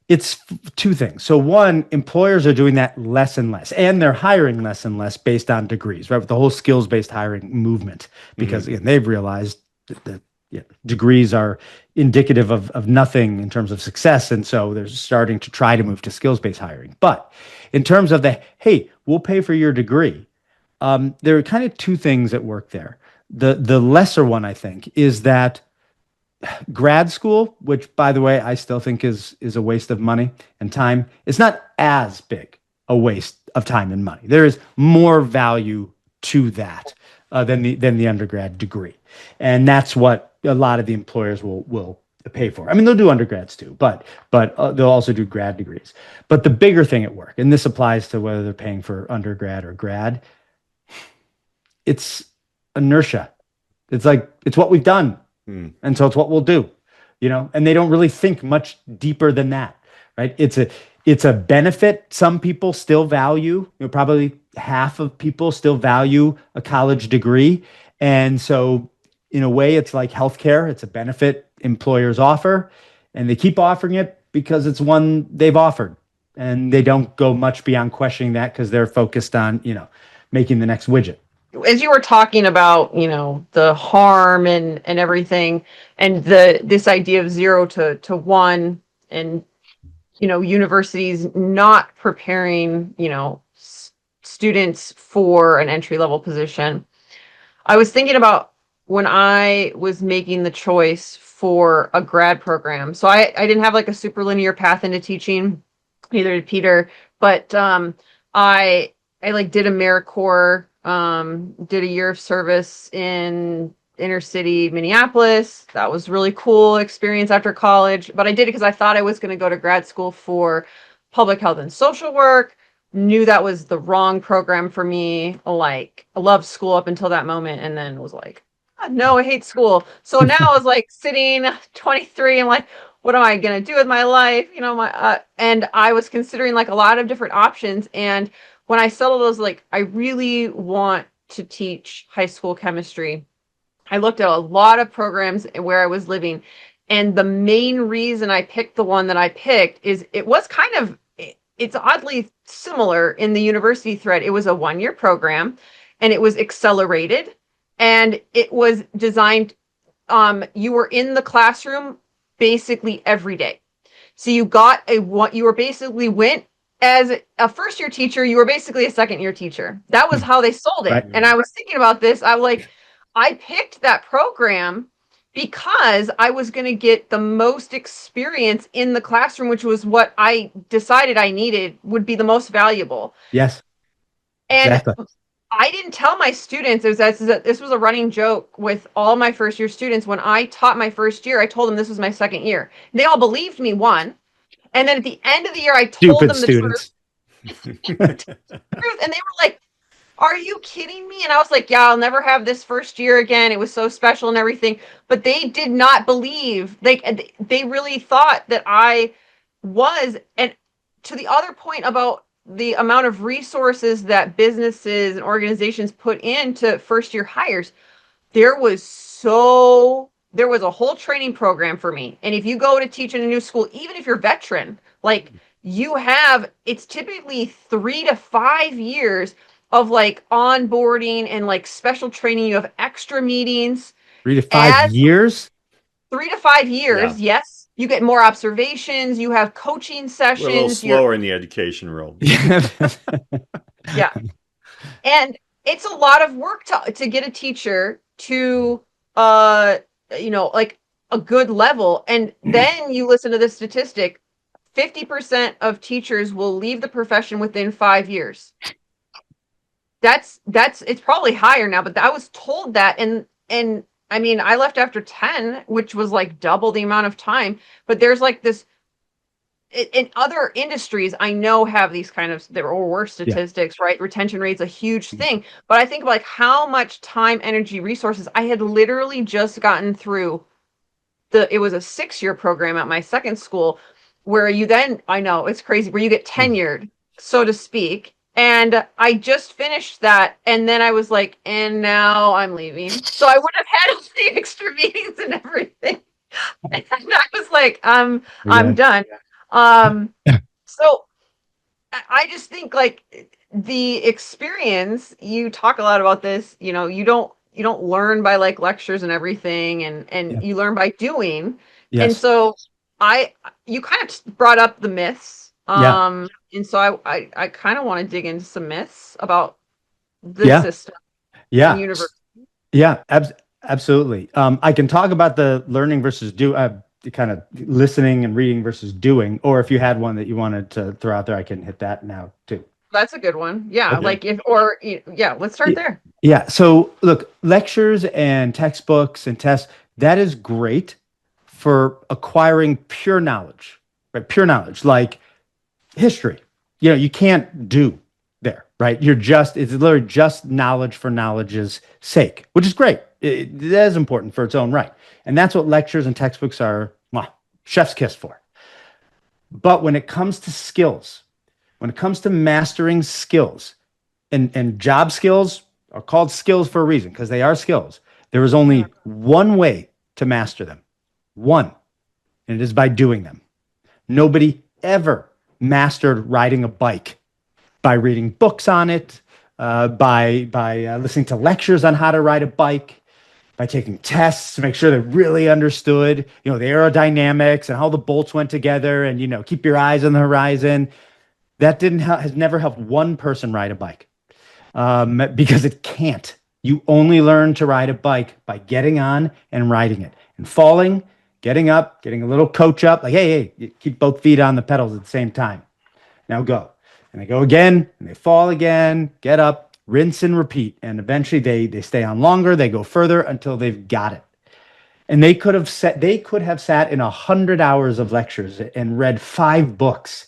It's two things. So one, employers are doing that less and less, and they're hiring less and less based on degrees, right? With the whole skills-based hiring movement, because again, they've realized that degrees are indicative of nothing in terms of success. And so they're starting to try to move to skills-based hiring. But in terms of hey, we'll pay for your degree, there are kind of two things at work there. The lesser one, I think, is that grad school, which by the way, I still think is a waste of money and time, is not as big a waste of time and money. There is more value to that than the undergrad degree. And that's what a lot of the employers will pay for. I mean, they'll do undergrads too, but they'll also do grad degrees. But the bigger thing at work, and this applies to whether they're paying for undergrad or grad, it's inertia. It's what we've done. And so it's what we'll do, and they don't really think much deeper than that, right? It's a benefit. Some people still value, probably half of people still value a college degree. And so in a way, it's like healthcare. It's a benefit employers offer, and they keep offering it because it's one they've offered, and they don't go much beyond questioning that because they're focused on, making the next widget. As you were talking about, the harm and everything, and this idea of 0 to 1, and universities not preparing students for an entry level position, I was thinking about when I was making the choice for a grad program. So I didn't have like a super linear path into teaching, neither did Peter, but I like did AmeriCorps, did a year of service in inner city Minneapolis. That was really cool experience after college, but I did it because I thought I was going to go to grad school for public health and social work. Knew that was the wrong program for me. Like, I loved school up until that moment, and then was like, "Ah, no, I hate school." So now I was like sitting 23. I'm like, what am I gonna do with my life? You know, and I was considering like a lot of different options. And when I settled, I was like, I really want to teach high school chemistry. I looked at a lot of programs where I was living, and the main reason I picked the one that I picked is it was kind of, it's oddly similar in the university thread. It was a 1-year program, and it was accelerated, and it was designed, you were in the classroom basically every day. So you got you were basically went as a first year teacher, you were basically a second year teacher. That was how they sold it. Right. And I was thinking about this. I was like, I picked that program because I was going to get the most experience in the classroom, which was what I decided I needed would be the most valuable. Yes, And exactly. I didn't tell my students, this was a running joke with all my first year students. When I taught my first year, I told them this was my second year. They all believed me, one. And then at the end of the year, I told Stupid them the students. truth. And they were like, are you kidding me? And I was like, yeah, I'll never have this first year again. It was so special and everything. But they did not believe. They really thought that I was. And to the other point about the amount of resources that businesses and organizations put into first year hires, there was a whole training program for me. And if you go to teach in a new school, even if you're veteran, like it's typically 3 to 5 years of like onboarding and like special training. You have extra meetings. 3 to 5 years. 3 to 5 years, Yeah. yes. You get more observations. You have coaching We're a little sessions. slower in the education world. Yeah. And it's a lot of work to get a teacher to like a good level. And then you listen to this statistic, 50% of teachers will leave the profession within 5 years. It's probably higher now, but I was told that. And I mean, I left after 10, which was like double the amount of time. But there's like this in other industries, I know have these kind of, there are worse statistics, right? Retention rate's a huge thing. But I think of like how much time, energy, resources I had literally just gotten through it was a 6-year program at my second school where I know it's crazy, where you get tenured, so to speak. And I just finished that. And then I was like, and now I'm leaving. So I would have had all the extra meetings and everything. And I was like, I'm done. So I just think like the experience, you talk a lot about this, you don't learn by like lectures and everything, and you learn by doing. Yes. And so you kind of brought up the myths. And so I kind of want to dig into some myths about the system and university. Yeah, absolutely. I can talk about the learning versus kind of listening and reading versus doing, or if you had one that you wanted to throw out there, I can hit that now too. That's a good one. Yeah. Okay. Let's start there. Yeah. So look, lectures and textbooks and tests, that is great for acquiring pure knowledge, right? Pure knowledge, like history. You can't do there, right? It's literally just knowledge for knowledge's sake, which is great. That is important for its own right. And that's what lectures and textbooks are, well, chef's kiss for. But when it comes to skills, when it comes to mastering skills, and job skills are called skills for a reason, because they are skills. There is only one way to master them. One. And it is by doing them. Nobody ever mastered riding a bike by reading books on it, by listening to lectures on how to ride a bike, by taking tests to make sure they really understood, the aerodynamics and how the bolts went together, and keep your eyes on the horizon. That has never helped one person ride a bike, because it can't. You only learn to ride a bike by getting on and riding it, and falling, getting up, getting a little coach up, like, hey, keep both feet on the pedals at the same time. Now go. and they go again and they fall again, get up, rinse and repeat. And eventually they stay on longer, they go further until they've got it. And they could have sat in 100 hours of lectures and read 5 books,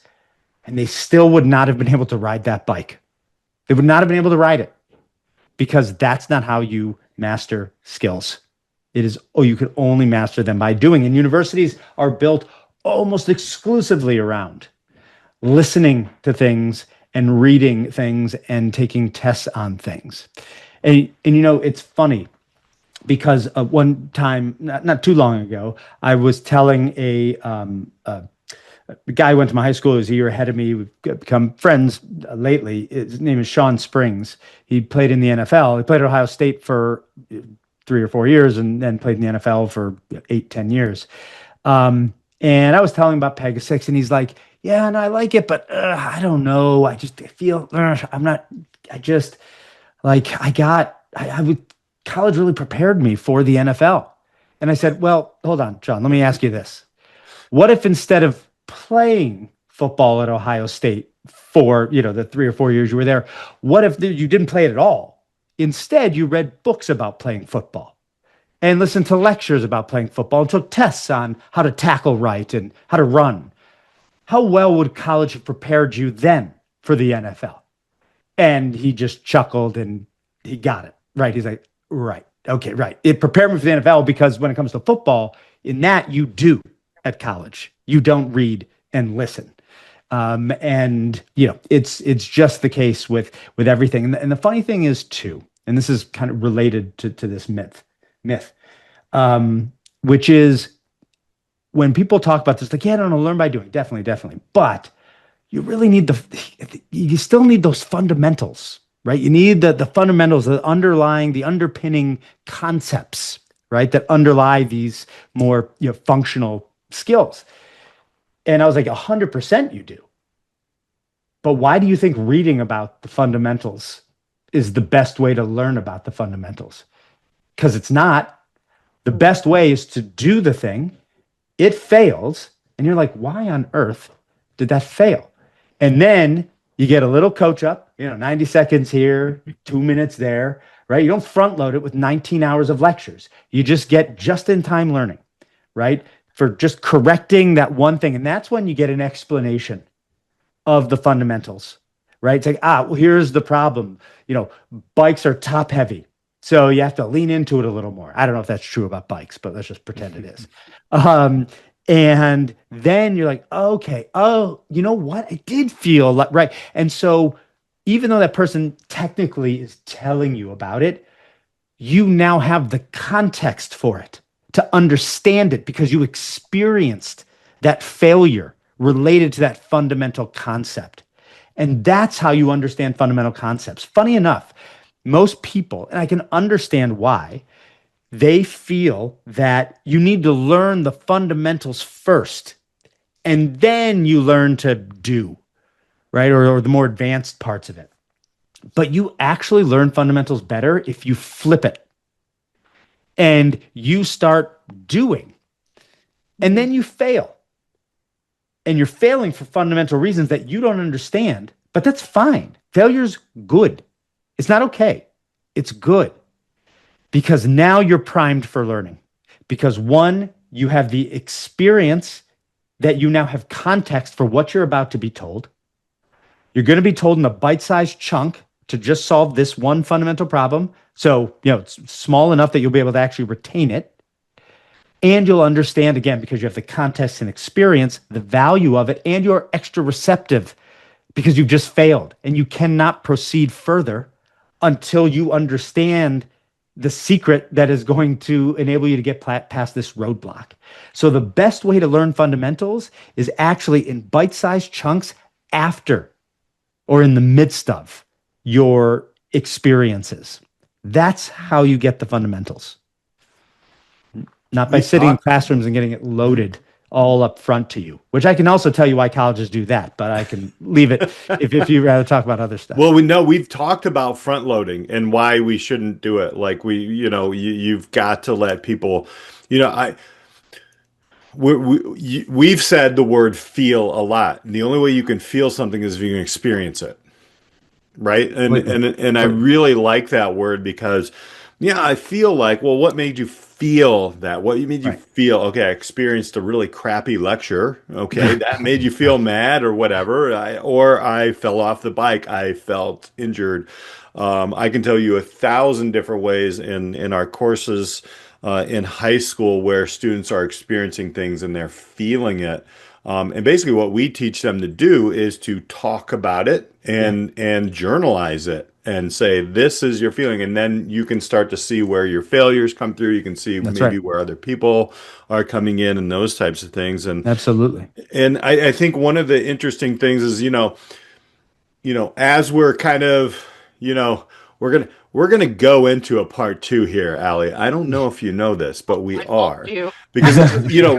and they still would not have been able to ride that bike. They would not have been able to ride it because that's not how you master skills. You can only master them by doing. And universities are built almost exclusively around listening to things and reading things and taking tests on things. And it's funny because one time, not too long ago, I was telling a guy who went to my high school, who was a year ahead of me. We've become friends lately. His name is Sean Springs. He played in the NFL. He played at Ohio State for 3 or 4 years and then played in the NFL for 8, 10 years. And I was telling him about PEGA6, and he's like, yeah, and I like it, but I don't know. I feel, I'm not, college really prepared me for the NFL. And I said, well, hold on, John, let me ask you this. What if instead of playing football at Ohio State for, the 3 or 4 years you were there, what if you didn't play it at all? Instead, you read books about playing football and listened to lectures about playing football and took tests on how to tackle right and how to run. How well would college have prepared you then for the NFL? And he just chuckled and he got it, right? He's like, right. Okay, right. It prepared me for the NFL because when it comes to football, in that you do at college. You don't read and listen. It's just the case with everything. And the funny thing is too, and this is kind of related to this myth, which is when people talk about this, like, yeah, I don't know, learn by doing. Definitely. But you really need you still need those fundamentals, right? You need the fundamentals, the underpinning concepts, right? That underlie these more functional skills. And I was like, 100% you do. But why do you think reading about the fundamentals is the best way to learn about the fundamentals? Because it's not. The best way is to do the thing. It fails. And you're like, why on earth did that fail? And then you get a little coach up, 90 seconds here, 2 minutes there, right? You don't front load it with 19 hours of lectures. You just get just in time learning, right? For just correcting that one thing. And that's when you get an explanation of the fundamentals, right? It's like, well, here's the problem. Bikes are top heavy. So you have to lean into it a little more. I don't know if that's true about bikes, but let's just pretend it is. And then you're like, okay, you know what? I did feel like, right. And so even though that person technically is telling you about it, you now have the context for it to understand it because you experienced that failure related to that fundamental concept. And that's how you understand fundamental concepts. Funny enough, most people, and I can understand why, they feel that you need to learn the fundamentals first, and then you learn to do, right? Or the more advanced parts of it. But you actually learn fundamentals better if you flip it and you start doing, and then you fail. And you're failing for fundamental reasons that you don't understand, but that's fine. Failure's good. It's not okay. It's good. Because now you're primed for learning. Because one, you have the experience that you now have context for what you're about to be told. You're going to be told in a bite-sized chunk to just solve this one fundamental problem. So, it's small enough that you'll be able to actually retain it. And you'll understand, again, because you have the context and experience, the value of it, and you're extra receptive because you've just failed. And you cannot proceed further until you understand the secret that is going to enable you to get past this roadblock. So the best way to learn fundamentals is actually in bite-sized chunks after or in the midst of your experiences. That's how you get the fundamentals. Not by sitting in classrooms and getting it loaded all up front to you, which I can also tell you why colleges do that, but I can leave it if you'd rather talk about other stuff. Well, we've talked about front loading and why we shouldn't do it. Like you've got to let people, we've said the word feel a lot. The only way you can feel something is if you can experience it, right? And Completely. and I Completely. really like that word because, yeah, I feel like, well, what made you feel that? What made you Right. feel? Okay, I experienced a really crappy lecture. Okay, that made you feel mad or whatever. Or I fell off the bike. I felt injured. I can tell you 1,000 different ways in our courses in high school where students are experiencing things and they're feeling it. And basically, what we teach them to do is to talk about it Yeah, and journalize it and say, this is your feeling. And then you can start to see where your failures come through. You can see that's maybe right. where other people are coming in and those types of things. Absolutely. And I think one of the interesting things is, as we're kind of, you know, we're gonna go into a part two here, Allie. I don't know if you know this, but we I told are. you. Because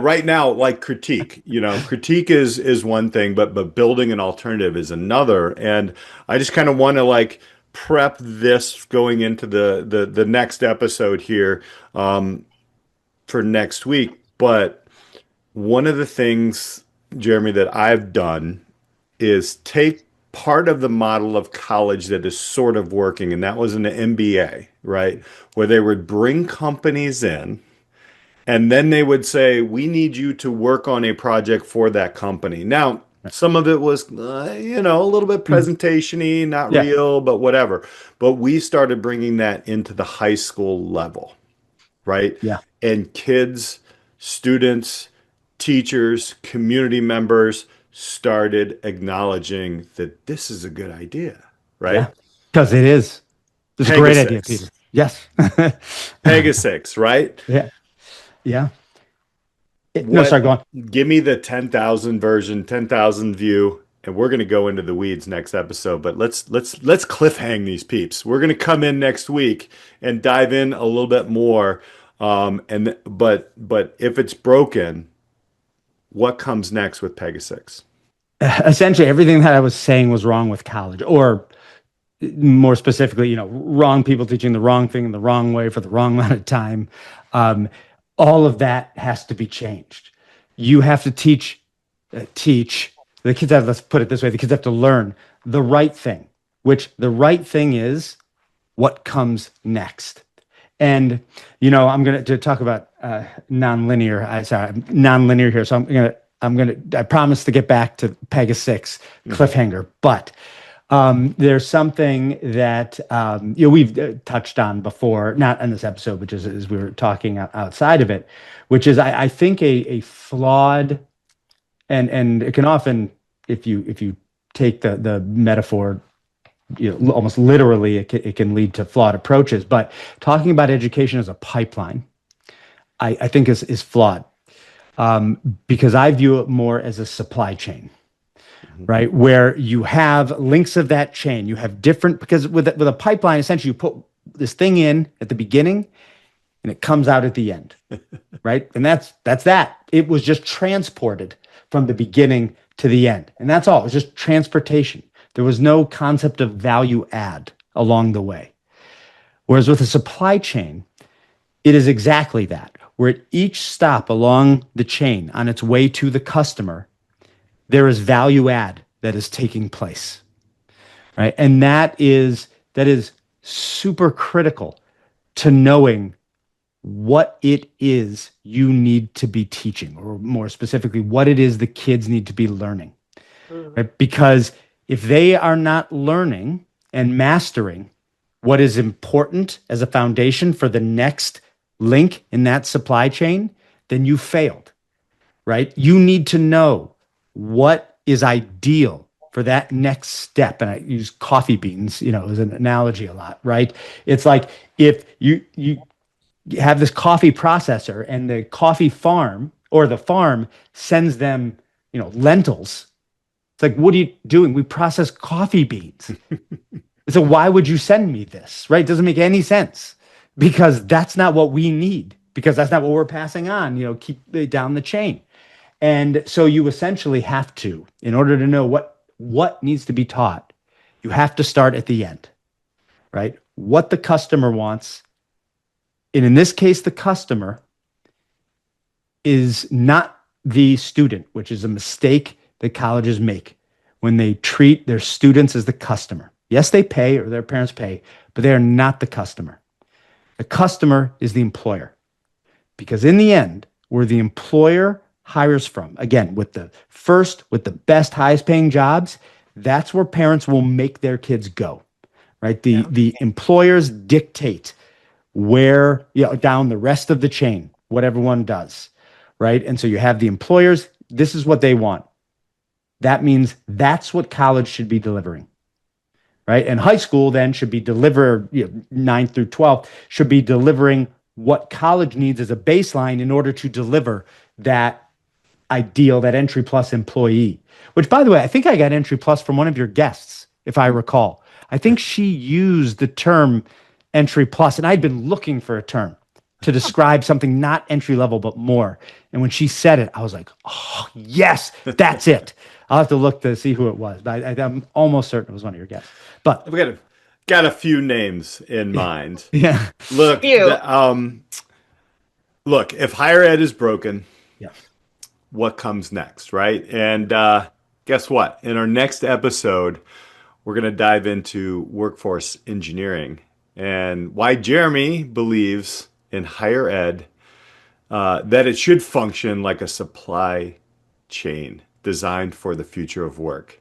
right now, like critique is one thing, but building an alternative is another. And I just kind of want to like prep this going into the next episode here for next week. But one of the things, Jeremy, that I've done is take part of the model of college that is sort of working, and that was an MBA, right? Where they would bring companies in and then they would say, we need you to work on a project for that company. Now, some of it was, a little bit Mhm. presentation-y, not Yeah, real, but whatever. But we started bringing that into the high school level, right? yeah, And kids, students, teachers, community members started acknowledging that this is a good idea, yeah. right? Because it is. It's a great idea, PEGA6, Peter. Yes. PEGA6, right? Yeah, yeah. No, What, sorry, go on. give me the 10,000 version, 10,000 view, and we're going to go into the weeds next episode, but let's cliffhang these peeps. We're going to come in next week and dive in a little bit more. But if it's broken, what comes next with PEGA6? Essentially, everything that I was saying was wrong with college, or more specifically, wrong people teaching the wrong thing in the wrong way for the wrong amount of time. Um, all of that has to be changed. You have to teach the kids have, let's put it this way, the kids have to learn the right thing, which the right thing is what comes next. And I'm going to talk about nonlinear. I'm nonlinear here, so I promise to get back to PEGA6 cliffhanger, but there's something that we've touched on before, not in this episode, but just as we were talking outside of it, which is I think a flawed, and it can often, if you take the metaphor, almost literally, it can lead to flawed approaches. But talking about education as a pipeline, I think is flawed, because I view it more as a supply chain, right? Where you have links of that chain. You have different, because with a pipeline, essentially you put this thing in at the beginning and it comes out at the end, right? And that's that. It was just transported from the beginning to the end. And that's all. It was just transportation. There was no concept of value add along the way. Whereas with a supply chain, it is exactly that, where at each stop along the chain on its way to the customer, there is value add that is taking place, right? And that is super critical to knowing what it is you need to be teaching, or more specifically, what it is the kids need to be learning, right? Because if they are not learning and mastering what is important as a foundation for the next link in that supply chain, then you failed, right? You need to know what is ideal for that next step. And I use coffee beans, as an analogy a lot, right? It's like if you have this coffee processor and the coffee farm or the farm sends them, lentils. It's like, what are you doing? We process coffee beans. So why would you send me this, right? It doesn't make any sense, because that's not what we need, because that's not what we're passing on, keep it down the chain. And so you essentially have to, in order to know what needs to be taught, you have to start at the end, right? What the customer wants. And in this case, the customer is not the student, which is a mistake that colleges make when they treat their students as the customer. Yes, they pay, or their parents pay, but they are not the customer. The customer is the employer. Because in the end, where the employer hires from, again, with the best, highest paying jobs, that's where parents will make their kids go, right? The employers dictate where, down the rest of the chain, what everyone does, right? And so you have the employers, this is what they want. That means that's what college should be delivering, right? And high school then should be 9 through 12, should be delivering what college needs as a baseline in order to deliver that ideal, that entry plus employee. Which, by the way, I think I got entry plus from one of your guests, if I recall. I think she used the term entry plus, and I'd been looking for a term to describe something not entry level, but more. And when she said it, I was like, oh, yes, that's it. I'll have to look to see who it was, but I'm almost certain it was one of your guests. But I've got a few names in mind. Yeah. Look, look, if higher ed is broken, Yeah. what comes next, right? And guess what? In our next episode, we're going to dive into workforce engineering and why Jeremy believes in higher ed that it should function like a supply chain designed for the future of work.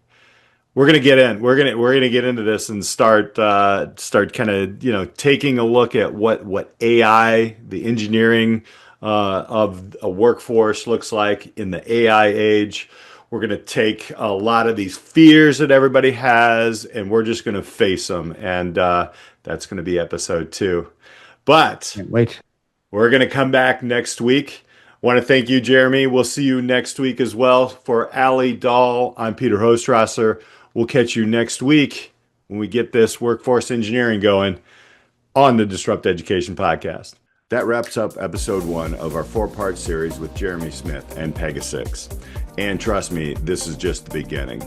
We're gonna get in. We're gonna get into this and start kind of taking a look at what AI, the engineering of a workforce looks like in the AI age. We're gonna take a lot of these fears that everybody has, and we're just gonna face them. And that's gonna be episode 2. But Can't wait. we're gonna come back next week. Want to thank you, Jeremy. We'll see you next week as well. For Alli, Dahl, I'm Peter Hostrasser. We'll catch you next week when we get this workforce engineering going on the Disrupt Education podcast. That wraps up episode 1 of our 4-part series with Jeremy Smith and PEGA6. And trust me, this is just the beginning.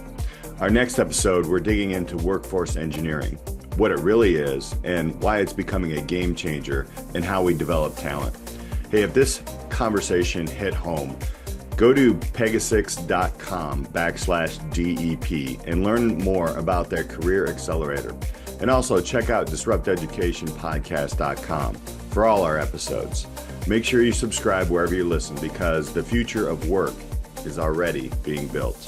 Our next episode, we're digging into workforce engineering, what it really is, and why it's becoming a game changer in how we develop talent. Hey, if this conversation hit home, go to PEGA6.com/DEP and learn more about their career accelerator. And also check out disrupteducationpodcast.com for all our episodes. Make sure you subscribe wherever you listen because the future of work is already being built.